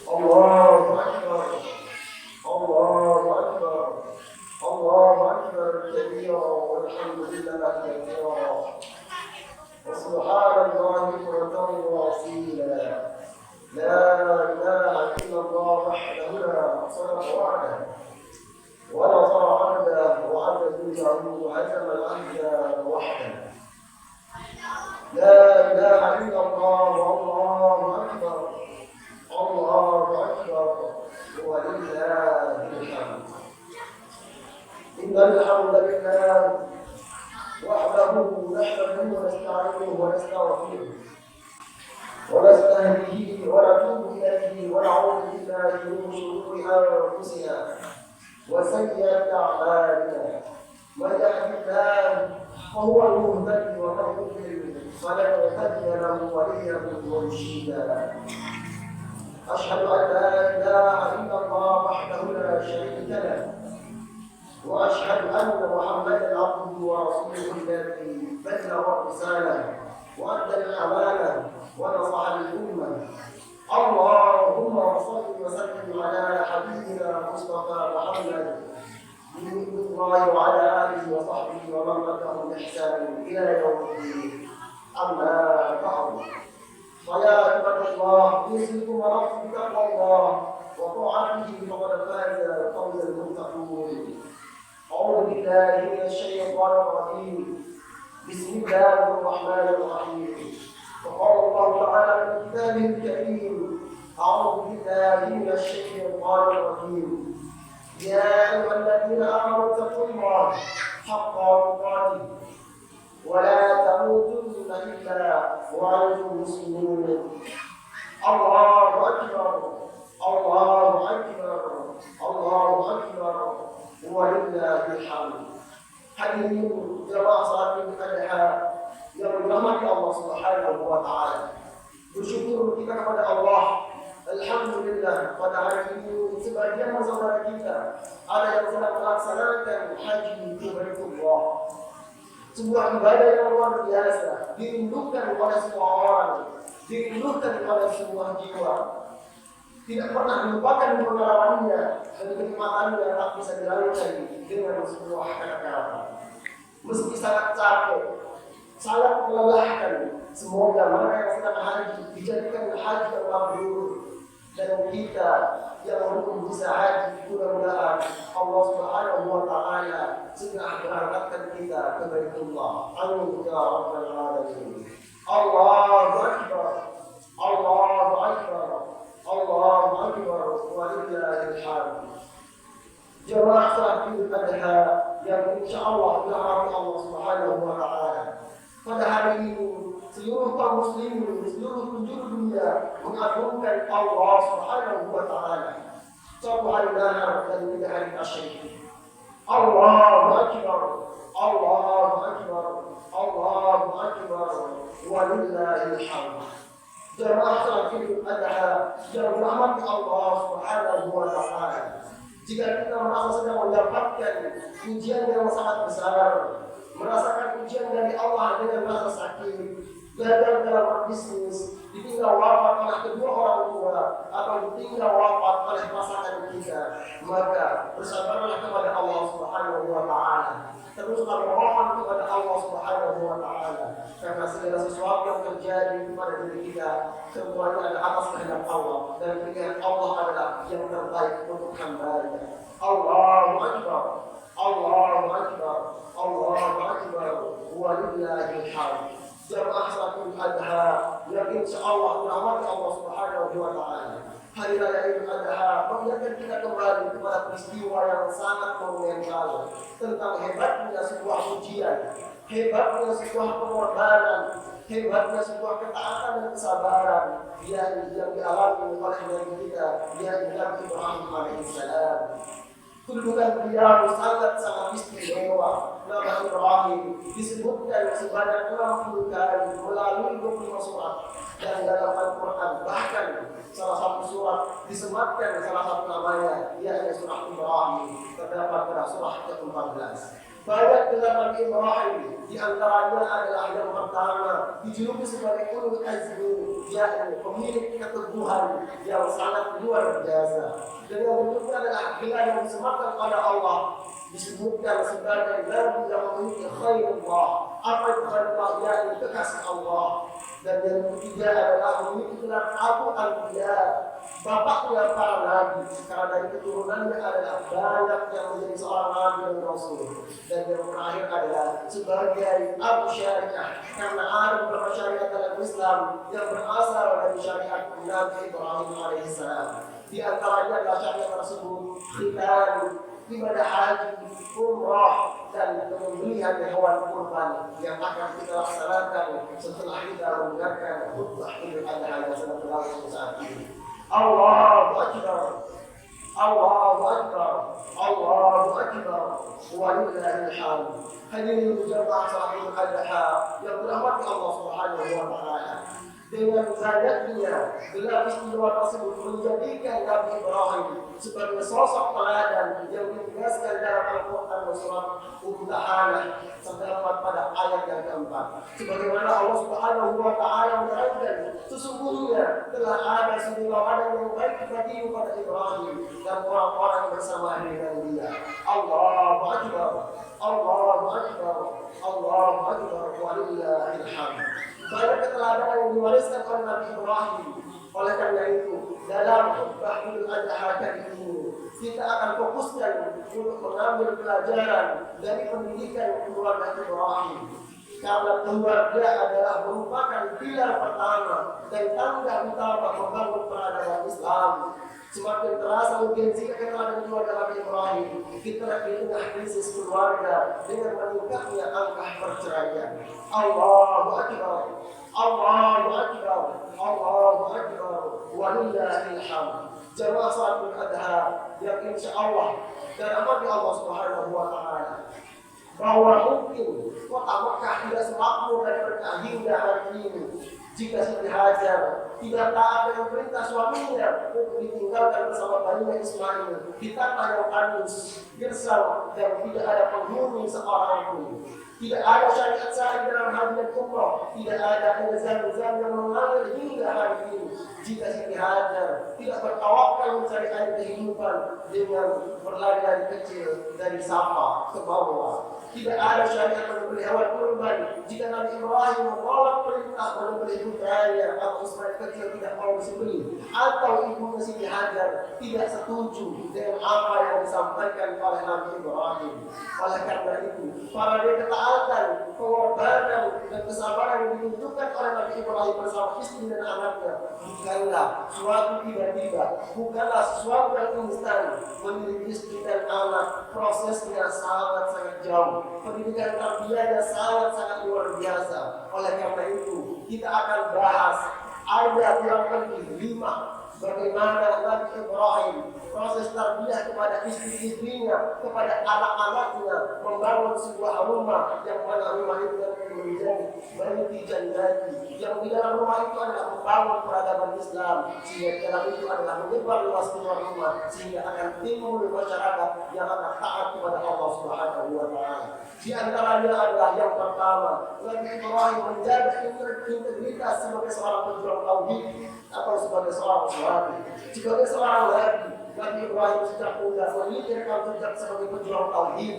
الله أكبر الله أكبر الله أكبر كبيرا والحمد لله كثيرا وسبحان الله بكرة وأصيلا لا إله إلا الله وحده لا صدق وعده ونصر عبده وعبد جنده وهزم الأحزاب وحده لا إله إلا الله والله أكبر الله أكبر ولله الحمد إن الحمد لله وحده نحمده ونستعينه ونستغفره ونستهديه ونتوب إليه ونعوذ بالله من شرور أنفسنا وسيئات أعمالنا من يهد الله فهو المهتدي ومن يضلل فلن تجد له وليا مرشدا أشهد أن لا إله إلا الله وحده لا شريك له وأشهد أن محمدا عبده ورسوله الذي بلغ الرسالة وأدى الأمانة ونصح الأمة اللهم صل وسلم على حبيبنا مصطفى محمد بن الله وعلى آله وصحبه ومن تبعهم بإحسان إلى يوم الدين أما بعد فيا عباد الله اوصيكم ونفسي بتقوى الله وطاعته فقد فاز فوز المتقون أعوذ بالله من الشيطان الرجيم بسم الله الرحمن الرحيم وقال الله تعالى في كتابه الكريم أعوذ بالله من الشيطان الرجيم يا أيها الذين آمنوا اتقوا الله حق تقاته ولا تموتن إلا وأنتم مسلمون الله أكبر الله أكبر الله أكبر ولله الحمد. Hadirin jemaah salat Idul-Adha yang dirahmati Allah Subhanahu wa taala. Bersyukur kita kepada Allah. Alhamdulillah pada hari ini sebagian saudara kita ada yang sedang melaksanakan haji ke Baitullah. Sebuah ibadah yang luar biasa, dirindukan oleh semua orang, dirindukan oleh semua jiwa. Tidak pernah melupakan pengalamannya dan kenikmatannya tak bisa dilalui dengan sebuah kata-kata. Meski sangat capek, sangat melelahkan, semoga mereka yang sedang haji dijadikan haji yang mabrur dan kita yang belum bisa haji mudah-mudahan Allah Subhanahu wa taala segera berangkatkan kita ke Baitullah. Amin ya rabbal alamin. Allahu akbar. Allahu akbar. Allahu akbar walillahil hamd. Jemaah salat Idul-Adha yang insyaallah dirahmati Allah Subhanahu wa taala. Pada hari ini seluruh kaum muslimin di seluruh penjuru dunia mengagungkan Allah Subhanahu wa taala. Satu hari nahar dan 3 hari tasyrik. Allahu akbar. Allahu akbar. Allahu akbar walillahil hamd. Jemaah salat Idul-Adha yang dirahmati Allah Subhanahu wa taala. Jika kita merasa sedang mendapatkan ujian yang sangat besar, merasakan ujian dari Allah dengan rasa sakit, gagal dalam berbisnis, ditinggal wafat oleh kedua orang tua, atau ditinggal wafat oleh pasangan kita, maka bersabarlah kepada Allah Subhanahu wa taala. Teruslah memohon kepada Allah Subhanahu wa taala, karena segala sesuatu yang terjadi kepada diri kita semuanya ada atas kehendak Allah, dan pilihan Allah adalah yang terbaik untuk hamba-Nya. Allahu akbar. Allahu akbar. Allahu akbar walillahil hamd. Jemaah salat Idul-Adha yang insyaallah dirahmati Allah Subhanahu wa taala. Hari raya Idul-Adha mengingatkan kita kembali kepada peristiwa yang sangat monumental tentang hebatnya sebuah ujian, hebatnya sebuah pengorbanan, hebatnya sebuah ketaatan dan kesabaran yang dialami oleh Nabi kita, yaitu Nabi Ibrahim alaihissalam. Kedudukan beliau sangat istimewa. Nama Ibrahim disebutkan sebanyak 60 kali melalui 25 surat dan dalam Al-Quran. Bahkan salah satu surat disematkan salah satu namanya, yaitu surah Ibrahim, terdapat pada surah ke-14. Banyak gelar Nabi Ibrahim, di antaranya adalah yang pertama dijuluki sebagai ulul azmi, yakni pemilik keteguhan yang sangat luar biasa. Dan yang berikutnya adalah gelar yang disematkan pada Allah, disebutkan sebagai Nabi yang memiliki khairullah. Apa itu khairullah? Yakni kekasih Allah. Dan yang ketiga adalah memiliki gelar Abu Anbiya, bapaknya para nabi, karena dari keturunannya adalah banyak yang menjadi seorang nabi dan rasul. Dan yang terakhir adalah sebagai Abu Syariah, karena ada beberapa syariat dalam Islam yang berasal dari syariat Nabi Ibrahim alaihissalam. Di antaranya adalah syariat tersebut khitan, ibadah haji, umrah, dan penyembelihan hewan kurban yang akan kita laksanakan setelah kita mendengarkan khutbah Idul Adha yang sedang berlangsung saat ini. Allahu Akbar, Allahu Akbar, Allahu Akbar, walillahil hamd. Hadirin jemaah salat Idul Adha yang dirahmati Allah Subhanahu wa taala. Dengan banyaknya gelar istimewa tersebut menjadikan Nabi Ibrahim sebagai sosok teladan yang ditegaskan dalam Al-Quran dan surat Al-Mumtahanah terdapat pada ayat yang keempat. Sebagaimana Allah Subhanahu wa taala menerangkan, sesungguhnya telah ada suri tauladan yang baik bagimu pada Ibrahim dan orang-orang bersama dengan dia. Allahu Akbar, Allahu Akbar, Allahu Akbar, walillahil hamd. Banyak keteladanan yang diwariskan oleh Nabi Ibrahim. Oleh karena itu, dalam khutbah Idul Adha kali ini, kita akan fokuskan untuk mengambil pelajaran dari pendidikan keluarga Ibrahim. Karena keluarga adalah merupakan pilar pertama dan tangga utama membangun peradaban Islam. Semakin terasa urgensi kekenalan keluarga Nabi Ibrahim, kita di tengah krisis keluarga dengan meningkatnya angka perceraian. Allahu Akbar, Allahu Akbar, Allahu Akbar, walillahil hamd. Jemaah salat Idul Adha yang insyaallah dirahmati Allah Subhanahu wa taala, bahwa mungkin kota Mekah tidak semakmur dan berkah hingga hari ini jika Siti Hajar tidak taat dengan perintah suaminya untuk ditinggalkan bersama bayinya Ismail di tanah yang tandus, gersang, dan tidak ada penghuni seorang pun. Tidak ada syariat sahih dalam haji dan umrah, tidak ada nizam-nizam yang mengalir hingga hari ini. Jika Siti Hajar tidak bertawakal mencari air kehidupan dengan berlari-lari kecil dari Safa ke bawah. Tidak ada syariat menyembelih hewan kurban jika Nabi Ibrahim menolak perintah menyembelih putranya atau Ismail kecil tidak mau disembelih, atau ibunya Siti Hajar tidak setuju dengan apa yang disampaikan oleh Nabi Ibrahim. Oleh karena itu, para ketaatan, pengorbanan, dan kesabaran yang ditunjukkan oleh Nabi Ibrahim bersama istri dan anaknya bukanlah suatu tiba-tiba, bukanlah sesuatu yang instan. Mendidik istri dan anak prosesnya sangat-sangat jauh. Pendidikan tarbiyahnya sangat-sangat luar biasa. Oleh karena itu, kita akan bahas ada kurang lebih 5 bagaimana Nabi Ibrahim proses tarbiyah kepada istri-istrinya, kepada anak-anaknya, membangun sebuah rumah yang mana rumah itu menjadi baiti jannati, yang di dalam rumah itu adalah membangun peradaban Islam, sehingga di dalam itu adalah menyebar luas keluar rumah, sehingga akan timbul masyarakat yang akan taat kepada Allah Subhanahu wa taala. Di antaranya adalah yang pertama, Nabi Ibrahim menjaga integritas sebagai seorang pejuang tauhid atau sebagai seorang suami. Sebagai seorang Nabi Ibrahim sejak muda menginginkan jejak sebagai pejuang tauhid,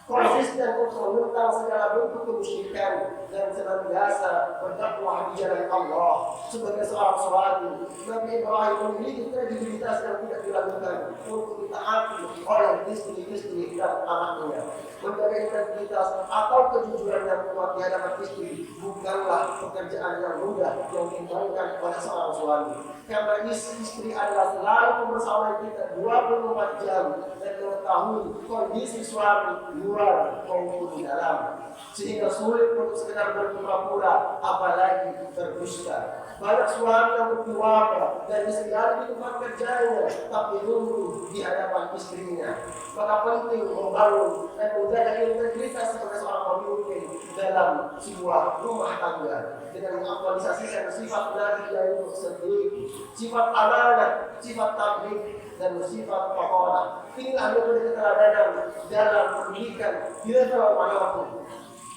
konsisten untuk menentang segala bentuk kemusyrikan dan senantiasa berdakwah di jalan Allah. Sebagai seorang suami, Nabi Ibrahim memiliki kredibilitas yang tidak diragukan untuk ditaati oleh istri-istri dan anaknya. Menjaga integritas atau kejujuran yang kuat di hadapan istri bukanlah pekerjaan yang mudah yang diinginkan oleh seorang suami. Karena istri adalah selalu bersama kita 24 jam dan mengetahui kondisi suami luar maupun di dalam, sehingga sulit untuk sekedar berpura-pura apalagi berdusta. Banyak suami yang berdusta dan istri di tempat kerjanya tapi nunggu di hadapan istrinya. Maka penting membangun dan menjaga integritas sebagai seorang pemimpin dalam sebuah rumah tangga. juga dengan mengaktualisasikan sifat Nabi yaitu sedih, sifat amanah, sifat tabligh dan sifat faqalah. Inilah metode keteladanan dalam pendidikan di level manapun.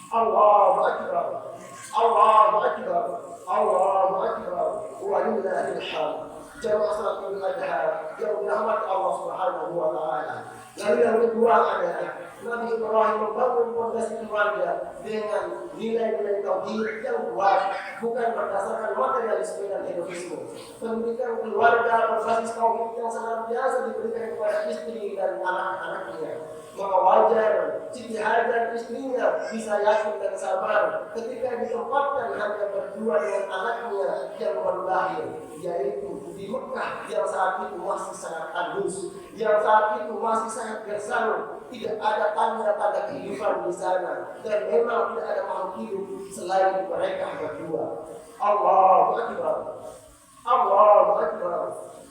Allahu Akbar, Allahu Akbar, Allahu Akbar, walillahil hamd. Jamaah salat Idul Adha yang dirahmati Allah Subhanahu wa taala. Lalu yang kedua adalah Nabi Ibrahim membangun fondasi keluarga dengan nilai-nilai tauhid yang kuat, bukan berdasarkan materialisme dan hedonisme. Pendidikan keluarga berbasis tauhid yang senantiasa diberikan kepada istri dan anak-anaknya. Maka wajar Siti Hajar istrinya bisa yakin dan sabar ketika ditempatkan hanya berdua dengan anaknya yang baru lahir, yaitu di Mekah yang saat itu masih sangat tandus, yang saat itu masih sangat gersang, tidak ada tanda-tanda kehidupan di sana, dan memang tidak ada makhluk hidup selain mereka berdua. Allahu Akbar, Allahu Akbar,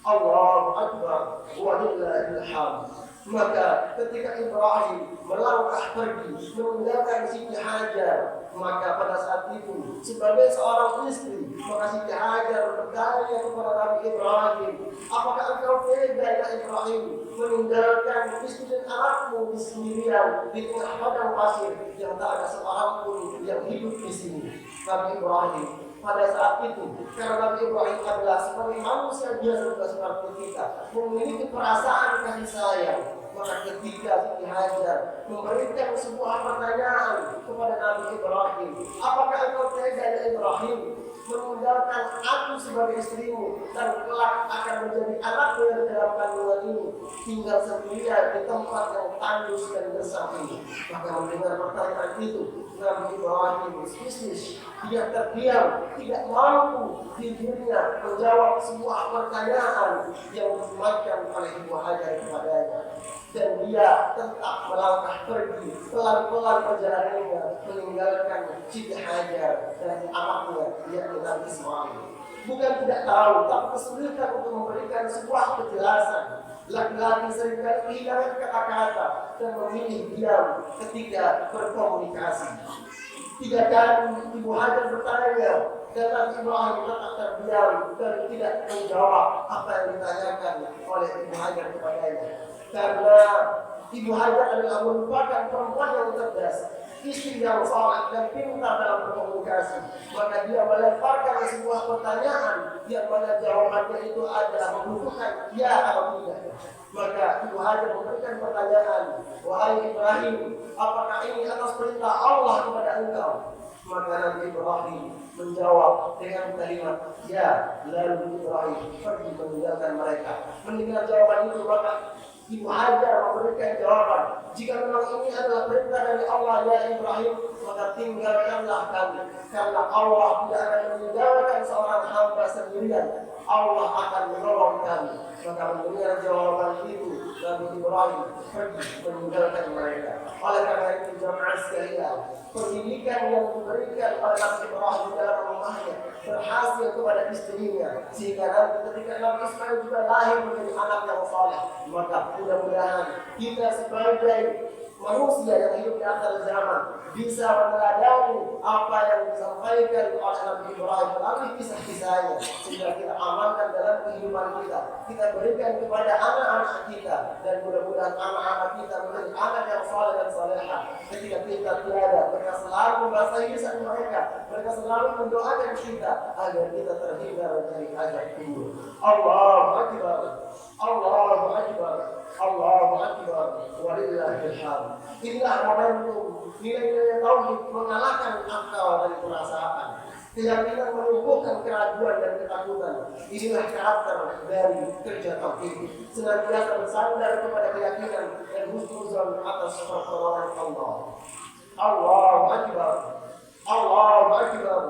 Allahu Akbar, walillahil hamd. Maka ketika Ibrahim melangkah pergi meninggalkan Siti Hajar, maka pada saat itu sebagai seorang istri, maka Siti Hajar bertanya kepada Nabi Ibrahim, apakah engkau tega ya Ibrahim meninggalkan istri dan anakmu di sendirian di tengah padang pasir yang tak ada seorang pun yang hidup di sini? Nabi Ibrahim pada saat itu, karena Nabi Ibrahim adalah sebagai manusia biasa juga seperti kita, memiliki perasaan kasih sayang, maka ketika Siti Hajar memberikan sebuah pertanyaan kepada Nabi Ibrahim, apakah engkau tega ya Ibrahim meninggalkan aku sebagai istrimu dan kelak akan menjadi anakmu yang dalam kandungan ini tinggal sendirian di tempat yang tandus dan gersang ini? Maka mendengar pertanyaan itu, Nabi Ibrahim bisnis, dia terdiam, tidak mampu dirinya menjawab sebuah pertanyaan yang disematkan oleh Ibu Hajar kepadanya. Dan dia tetap melangkah pergi pelan-pelan perjalanannya meninggalkan Siti Hajar dan anaknya yakni Nabi Ismail. Bukan tidak tahu, tapi kesulitan untuk memberikan sebuah penjelasan. Laki-laki seringkali kehilangan kata-kata dan memilih diam ketika berkomunikasi. Tiga kali Ibu Hajar bertanya dan Nabi Ibrahim tetap terdiam dan tidak menjawab apa yang ditanyakan oleh Ibu Hajar kepadanya. Karena Ibu Hajar adalah merupakan perempuan yang cerdas, istri yang saleh dan pintar dalam berkomunikasi. Maka dia melemparkan sebuah pertanyaan yang mana jawabannya itu adalah membutuhkan ya atau tidak. Maka Ibu Hajar memberikan pertanyaan, wahai Ibrahim, apakah ini atas perintah Allah kepada engkau? Maka Nabi Ibrahim menjawab dengan kalimat ya. Lalu Ibrahim pergi meninggalkan mereka. Mendengar jawaban itu, maka Ibu Hajar memberikan jawaban, jika memang ini adalah perintah dari Allah ya Ibrahim, maka tinggalkanlah kami, karena Allah tidak akan meninggalkan seorang hamba sendirian. Allah akan menolong kami. Maka mendengar jawaban itu, Nabi Ibrahim pergi meninggalkan mereka. Oleh karena itu jamaah sekalian, pendidikan yang diberikan oleh Nabi Ibrahim dalam rumahnya berhasil kepada istrinya, sehingga nanti ketika Nabi Ismail juga lahir menjadi anak yang saleh. Maka mudah-mudahan kita sebagai manusia yang hidup di akhir zaman bisa meneladani apa yang disampaikan oleh Nabi Ibrahim melalui kisah-kisahnya, sehingga kita amalkan dalam kehidupan kita, kita berikan kepada anak-anak kita, dan mudah-mudahan anak-anak kita menjadi anak yang saleh dan salehah. Ketika kita tiada, mereka selalu membasahi lisan mereka, mereka selalu mendoakan kita agar kita terhindar dari azab kubur. Allahu Akbar, Allahu Akbar, Allahu Akbar, walillahil hamd. Inilah momentum nilai-nilai tauhid mengalahkan akal dan perasaan. Keyakinan menumbuhkan keraguan dan ketakutan. Inilah karakter dari kerja tauhid. Senantiasa bersandar kepada keyakinan dan husnuzan atas pertolongan Allah. Allahu Akbar, Allahu Akbar,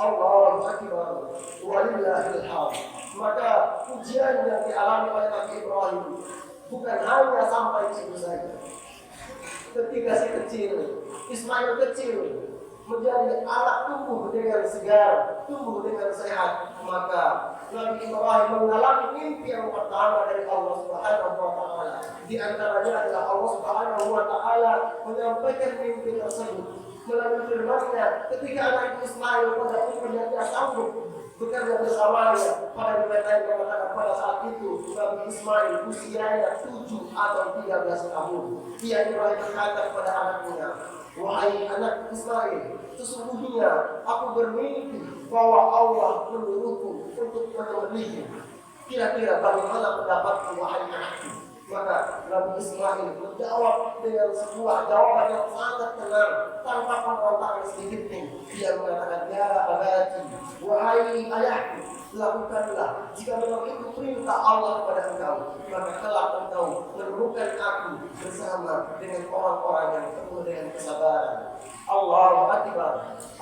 Allahu Akbar, walillahil hamd. Maka ujian yang dialami oleh Nabi Ibrahim bukan hanya sampai di situ saja. Ketika si kecil, Ismail kecil, menjadi anak tumbuh dengan segar, tumbuh dengan sehat, maka Nabi Ibrahim mengalami mimpi yang pertama dari Allah Subhanahu wa taala. Di antaranya adalah Allah Subhanahu wa taala menyampaikan mimpi tersebut. melalui firman-Nya ketika anak Ismail pada umurnya tidak sanggup bekerja bersamanya. Pada riwayat lain mengatakan pada saat itu Nabi Ismail usianya 7 atau 13 tahun. Ia Ibrahim berkata kepada anaknya, wahai anak Ismail, sesungguhnya aku bermimpi bahwa Allah menyuruhku untuk menyembelihmu. Kira-kira bagaimana pendapatmu wahai anakku? Maka Nabi Ismail menjawab dengan sebuah jawaban yang sangat tenang tanpa pemberontakan sedikit pun. Dia mengatakan, ya abadi, wahai ayahku, lakukanlah jika memang itu perintah Allah kepada engkau, maka kelak engkau menemukan aku bersama dengan orang-orang yang penuh dengan kesabaran. Allahu Akbar,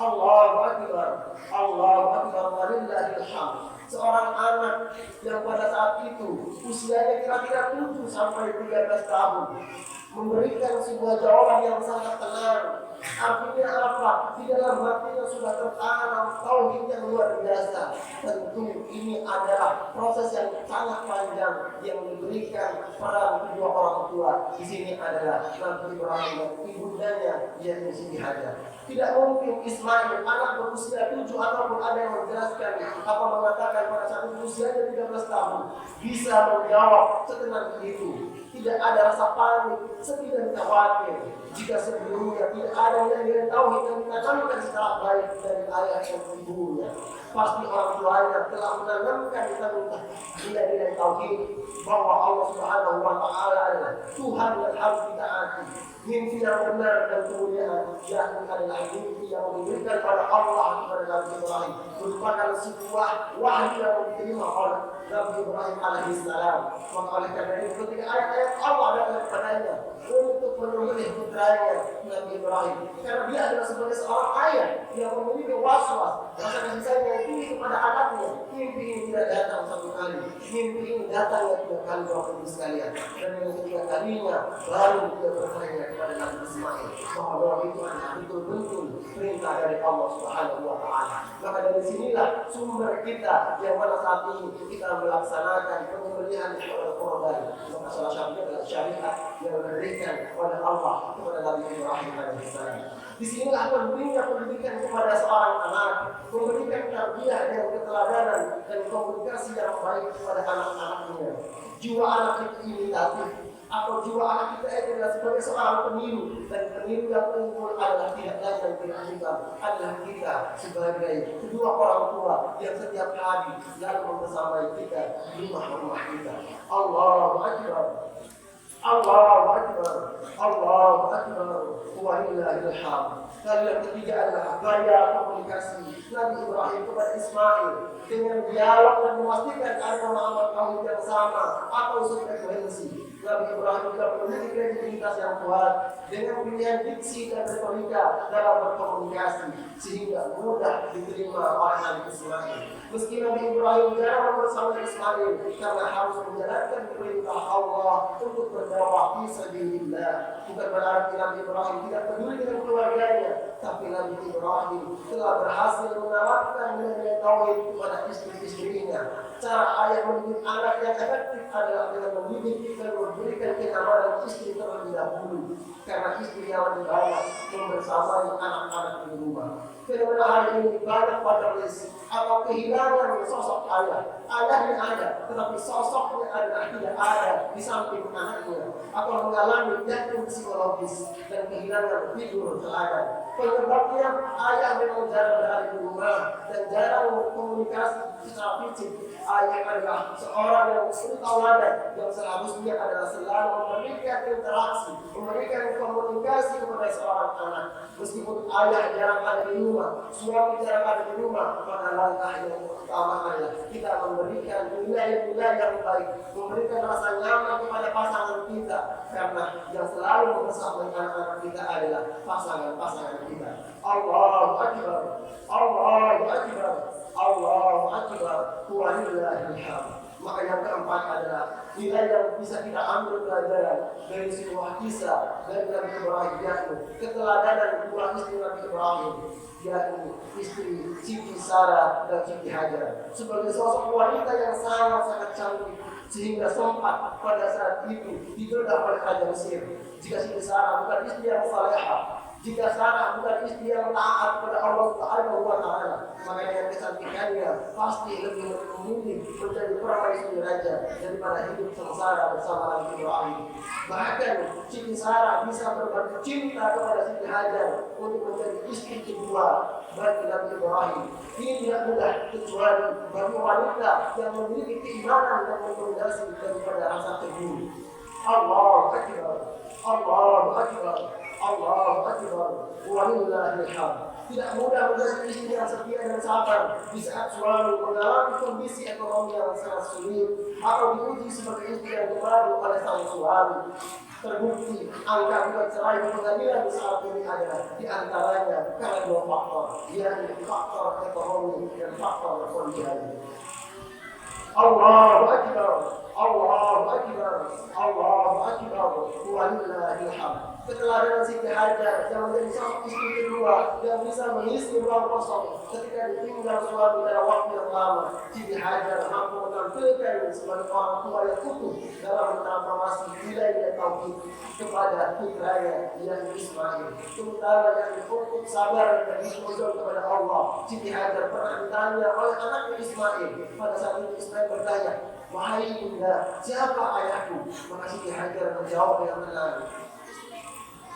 Allahu Akbar, Allahu Akbar, walillahil hamd. Seorang anak yang pada saat itu usianya kira-kira 7 sampai 13 tahun memberikan sebuah jawaban yang sangat tenang. Artinya apa? Di dalam hatinya sudah tertanam tauhid yang luar biasa. Tentu ini adalah proses yang sangat panjang yang diberikan para kedua orang tua. Di sini adalah Nabi Ibrahim dan ibundanya yang Siti Hajar. Tidak mungkin Ismail anak berusia 7 ataupun ada yang menjelaskan apa mengatakan pada saat usianya 13 tahun bisa menjawab setenang itu. Tidak ada rasa panik, sedih dan khawatir. Jika sebelumnya tidak ada nilai tauhid yang ditanamkan secara baik dari ayah dan ibunya, pasti orang tuanya telah menanamkan di dalam nilai-nilai tauhid bahwa Allah Subhanahu wa Ta'ala adalah Tuhan yang harus ditaati. Mimpi yang benar dan kemuliaan yakni adalah mimpi yang diberikan pada Allah kepada Nabi Ibrahim, merupakan sebuah wahyu yang diterima oleh Nabi Ibrahim alaihissalam. Maka oleh karena itu ketika ayat-ayat Allah datang kepadanya untuk menyembelih putranya Nabi Ibrahim, karena dia adalah sebagai seorang ayah yang memiliki was-was rasa kasih sayang yang tinggi kepada anaknya. Mimpi ini tidak datang satu kali, mimpi ini datang yang 3 kali Bapak Ibu sekalian, dan yang ketiga kalinya baru dia bertanya kepada Nabi Ismail bahwa itu adalah betul-betul perintah dari Allah Subhanahu wa Ta'ala. Maka dari sinilah sumber kita yang pada saat ini kita melaksanakan penyembelihan kepada korban. Maka salah satunya adalah syariat yang diberikan oleh Allah kepada Nabi Ibrahim alaihissalam. Di sinilah pentingnya pendidikan kepada seorang anak, memberikan tarbiyah dengan keteladanan dan komunikasi yang baik kepada anak-anaknya. Jiwa anak itu imitatif, atau jiwa anak kita itu adalah sebagai seorang peniru, dan peniru yang unggul adalah tidak lain dan tidak bukan adalah kita sebagai kedua orang tua yang setiap hari lalu membersamai kita di rumah-rumah kita. Allahu Akbar, Allahu Akbar, Allahu Akbar, walillahil hamd. Lalu yang ketiga adalah gaya komunikasi Nabi Ibrahim kepada Ismail dengan dialog dan memastikan ada pemahaman tauhid yang sama atau sefrekuensi. Nabi Ibrahim juga memiliki kredibilitas yang kuat dengan pilihan diksi dan retorika dalam berkomunikasi sehingga mudah diterima oleh Nabi Ismail. Meski Nabi Ibrahim jarang bersama Ismail karena harus menjalankan perintah Allah untuk berdakwah fi sabilillah. Bukan berarti Nabi Ibrahim tidak peduli dengan keluarganya, tapi Nabi Ibrahim telah berhasil menerapkan nilai tauhid kepada istri-istrinya. Cara ayah mendidik anak yang efektif adalah dengan mendidik dan memberikan kenyamanan istri terlebih dahulu, karena istri yang lebih banyak membersamai anak-anak di rumah. Fenomena hari ini banyak fatherless atau kehilangan sosok ayah. Ayahnya ada, tetapi sosoknya adalah tidak ada di samping anaknya, atau mengalami jatuh psikologis dan kehilangan figur teladan. Penyebabnya ayah memang jarang berada di rumah dan jarang berkomunikasi secara fisik. Ayah adalah seorang yang tauladan yang seharusnya adalah selalu memberikan interaksi, memberikan komunikasi kepada seorang anak. Meskipun ayah jarang ada di rumah, suami jarang ada di rumah, maka langkah yang pertama adalah kita memberikan nilai-nilai yang baik, memberikan rasa nyaman kepada pasangan kita, karena yang selalu membersamai anak-anak kita adalah pasangan-pasangan kita. Allahu Akbar, Allahu Akbar, Allahu Akbar, walillahil hamd. Maka yang keempat adalah nilai yang bisa kita ambil pelajaran dari sebuah kisah dari Nabi Ibrahim, yakni keteladanan dua istri Nabi Ibrahim, yakni istri Siti Sarah dan Siti Hajar, sebagai sosok wanita yang sangat cantik sehingga sempat pada saat itu digoda oleh Raja Mesir. Jika Siti Sarah bukan istri yang salehah, Jika Sarah bukan istri yang taat kepada Allah Subhanahu wa Ta'ala, maka dengan kecantikannya pasti lebih memilih menjadi permaisuri raja daripada hidup sengsara bersama Nabi Ibrahim. Bahkan Siti Sarah bisa berbagi cinta kepada Siti Hajar untuk menjadi istri kedua bagi Nabi Ibrahim. Ini tidak mudah kecuali bagi wanita yang memiliki keimanan dan rekomendasi daripada rasa cemburu. Allahu Akbar, Allahu Akbar, Allahu Akbar, walillahil hamd. Tidak mudah menjadi istri yang setia dan sabar di saat suami mengalami kondisi ekonomi yang sangat sulit atau diuji sebagai istri yang dimadu oleh sang suami. Terbukti angka bukan cerai di pengadilan saat ini ada di antaranya karena dua faktor, yakni faktor ekonomi dan faktor kondisi. Allahu Akbar, Allahu Akbar, Allahu Akbar, walillahil hamd. Setelah dengan Siti Hajar yang menjadi sang istri kedua yang bisa mengisi ruang kosong ketika ditinggal suami dalam waktu yang lama, Siti Hajar mampu menampilkan sebagai orang tua yang utuh dalam mentransformasi nilai-nilai tauhid kepada putranya yang Ismail, terutama yang untuk sabar dan bersyukur kepada Allah. Siti Hajar pernah ditanya oleh anaknya Ismail. Pada saat itu Ismail bertanya, "Wahai ibunda, siapa ayahku?" Maka Siti Hajar menjawab dengan tenang,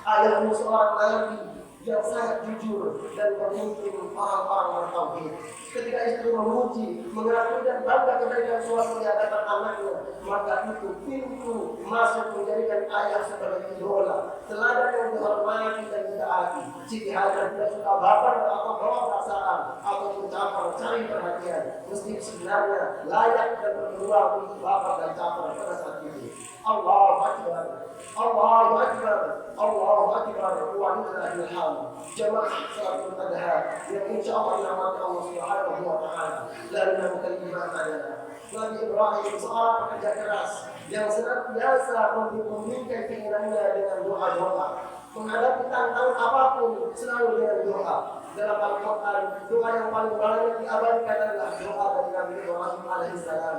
"Ayahmu seorang nabi yang sangat jujur dan memimpin orang-orang bertauhid." Ketika istri memuji, mengakui dan bangga kebaikan suami di hadapan anaknya, maka itu pintu masuk menjadikan ayah sebagai idola, teladan yang dihormati dan ditaati. Siti Hajar tidak suka baper atau bawa perasaan atau mencapai cari perhatian, meski sebenarnya layak dan berpeluang untuk baper dan caper pada saat itu. Allahu Akbar, Allahu Akbar, Allahu Akbar, walillahil hamd. Jemaah salat Adha yang insyaallah dirahmati Allah Subhanahu wa Ta'ala. Lalu yang kelima adalah Nabi Ibrahim, seorang pekerja keras yang senantiasa membimbingkan keinginannya dengan doa-doa. Menghadapi tantangan apapun selalu dengan doa. Dalam Al-Quran, doa yang paling banyak diabadikan adalah doa dari Nabi Ibrahim alaihissalam.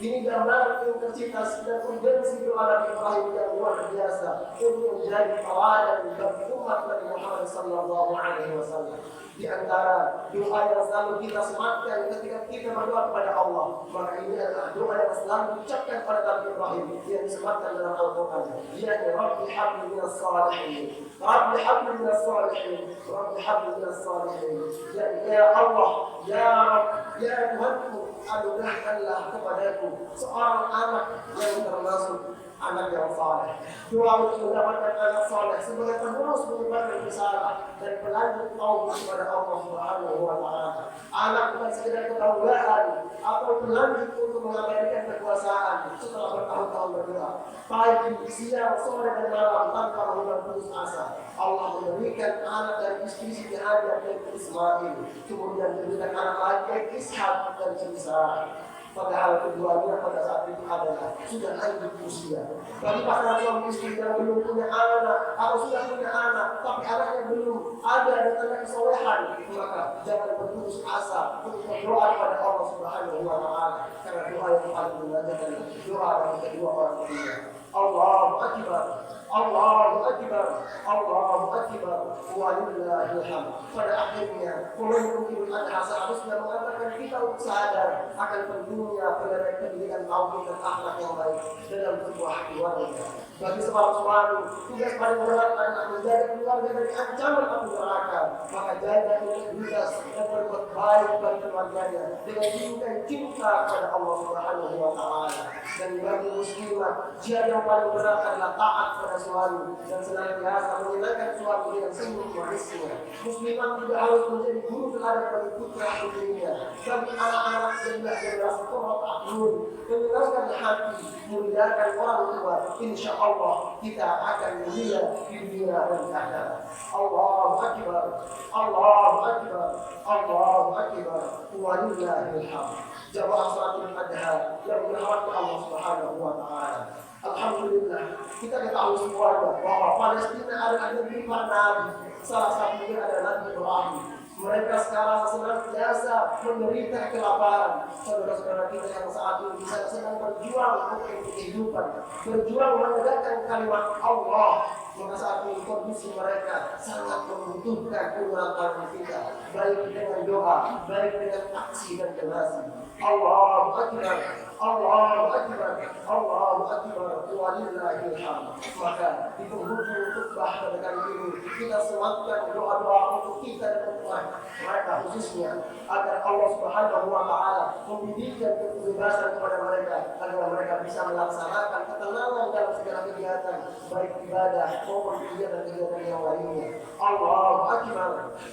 Ini gambaran intensitas dan urgensi doa Nabi Ibrahim yang luar biasa untuk menjadi tawadan bagi umat Nabi Muhammad sallallahu alaihi wasallam. Di antara doa yang selalu kita sematkan ketika kita berdoa kepada Allah, maka ini adalah doa yang selalu diucapkan pada Nabi Ibrahim yang disematkan dalam Al-Quran. Yaitu Rabbi habli minas salihin, Rabbi habli minas salihin, Rabbi habli minas salihin. Ya Allah, ya Rabb, ya Tuhanku, anugerahkanlah kepadaku seorang anak yang termasuk anak yang saleh. Doa untuk mendapatkan anak saleh sebagai penerus menyebarkan risalah dan pelanjut tauhid kepada Allah Subhanahu wa Ta'ala. Anak bukan sekedar ketauhidan atau pelanjut untuk mengabadikan kekuasaan setelah bertahun-tahun berdoa. Pagi, siang, sore dan malam tanpa mengulang putus asa, Allah memberikan anak dan istri Siti Hajar dan Ismail, kemudian memberikan anak lagi Ishak dan Sarah. Padahal keduanya pada saat itu adalah sudah lanjut usia. Bagi pasangan suami istri yang belum punya anak atau sudah punya anak tapi anaknya belum ada dan tanda kesolehan, maka jangan berputus asa untuk berdoa kepada Allah Subhanahu wa Ta'ala, karena doa yang paling mengajarkan doa dari kedua orang tua. Allahu Akbar, Allahu Akbar, Allahu Akbar, walillahil hamd. Pada akhirnya, momentum Idul Adha seharusnya mengatakan kita untuk sadar akan pentingnya pendidikan tauhid dan akhlak yang baik dalam sebuah keluarga. Bagi seorang suami, tugas paling berat adalah menjaga keluarga dari ancaman api neraka. Maka jaga integritas dan berbuat baik bagi keluarganya dengan tinggikan cinta kepada Allah Subhanahu wa Ta'ala. Dan bagi muslimah, jihad yang paling berat adalah taat pada suami dan senantiasa menyenangkan suami dengan senyum manisnya. Muslimah juga harus menjadi guru teladan bagi putra putrinya, bagi anak-anak dan generasi Qur'an aklun, menyenangkan hati, memuliakan orang tua. Insya Allah kita akan mulia di dunia dan di akhirat. Allahu Akbar, Allahu Akbar, Allahu Akbar, walillahil hamd. Jamaah salat Adha yang dirahmati Allah Subhanahu wa Ta'ala. Alhamdulillah, kita ketahui semuanya bahwa Palestina adalah negeri para nabi. Salah satunya adalah Nabi Ibrahim. Mereka sekarang senantiasa menderita kelaparan. Saudara-saudara kita yang saat ini di sana sedang berjuang untuk kehidupan, berjuang menegakkan kalimat Allah. Maka saat ini kondisi mereka sangat membutuhkan ulasan kita, baik dengan doa, baik dengan aksi dan donasi. Allahu Akbar, Allahu Akbar, Allahu Akbar, walillahil hamd. Maka di penghujung khutbah pada kali ini kita sematkan doa-doa untuk kita dan untuk mereka khususnya, agar Allah Subhanahu wa Ta'ala memberikan kebebasan kepada mereka, agar mereka bisa melaksanakan ketenangan dalam segala kegiatan, baik ibadah maupun kegiatan-kegiatan yang lainnya. Allahu Akbar,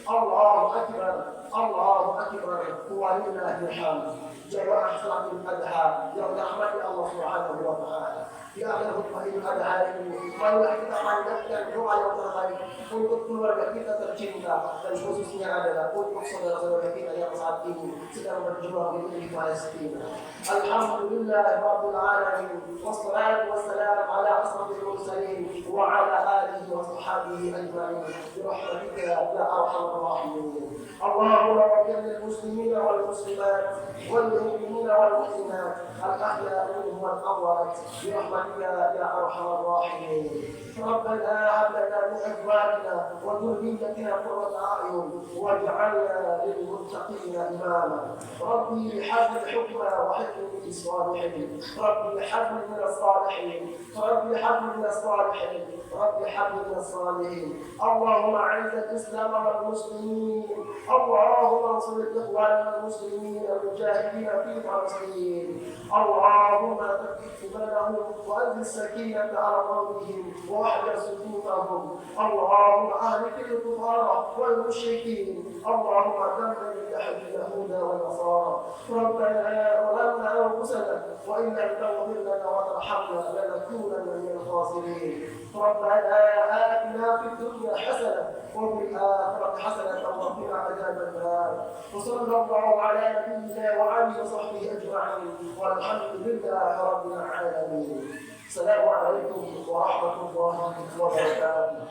Allahu Akbar, Allahu Akbar, walillahil hamd. Jamaah salatul adha yang dirahmati Allah Subhanahu wa Ta'ala. Di akhir khutbah Idul Adha ini, marilah kita panjatkan doa yang terbaik untuk keluarga kita tercinta, dan khususnya adalah untuk saudara-saudara kita yang saat ini sedang berjuang di Palestina. Alhamdulillah Rabbil Alamin, wassalatu wassalamu ala asrafil mursalin wa ala alihi wa sahbihi ajma'in. Birahmatika ya arhamar rahimin. Allahumma ighfir lil muslimina wal muslimat wal mu'minina wal mu'minat al-ahya'i minhum wal amwat برحمتك يا ارحم الراحمين. ربنا هب لنا من ازواجنا وذريتنا قرة اعين واجعلنا للمتقين اماما. ربي حب الحكم وحكم الصالحين، ربي حب من الصالحين، ربي حب من الصالحين، ربي حب من الصالحين. اللهم اعز الاسلام والمسلمين، اللهم انصر اخواننا المسلمين المجاهدين في فلسطين. اللهم ثبت قلوبهم وأنزل السكينة على قلوبهم واحجر صدورهم. اللهم أهلك الكفار والمشركين. اللهم دمر اليهود والنصارى. ربنا ظلمنا أنفسنا وإن لم تغفر لنا وترحمنا لنكونن من الخاسرين. ربنا آتنا في الدنيا حسنة وفي الآخرة حسنة وقنا عذاب النار. وصلى الله على نبينا وآله وصحبه أجمعين والحمد لله رب العالمين. السلام عليكم ورحمة الله وبركاته.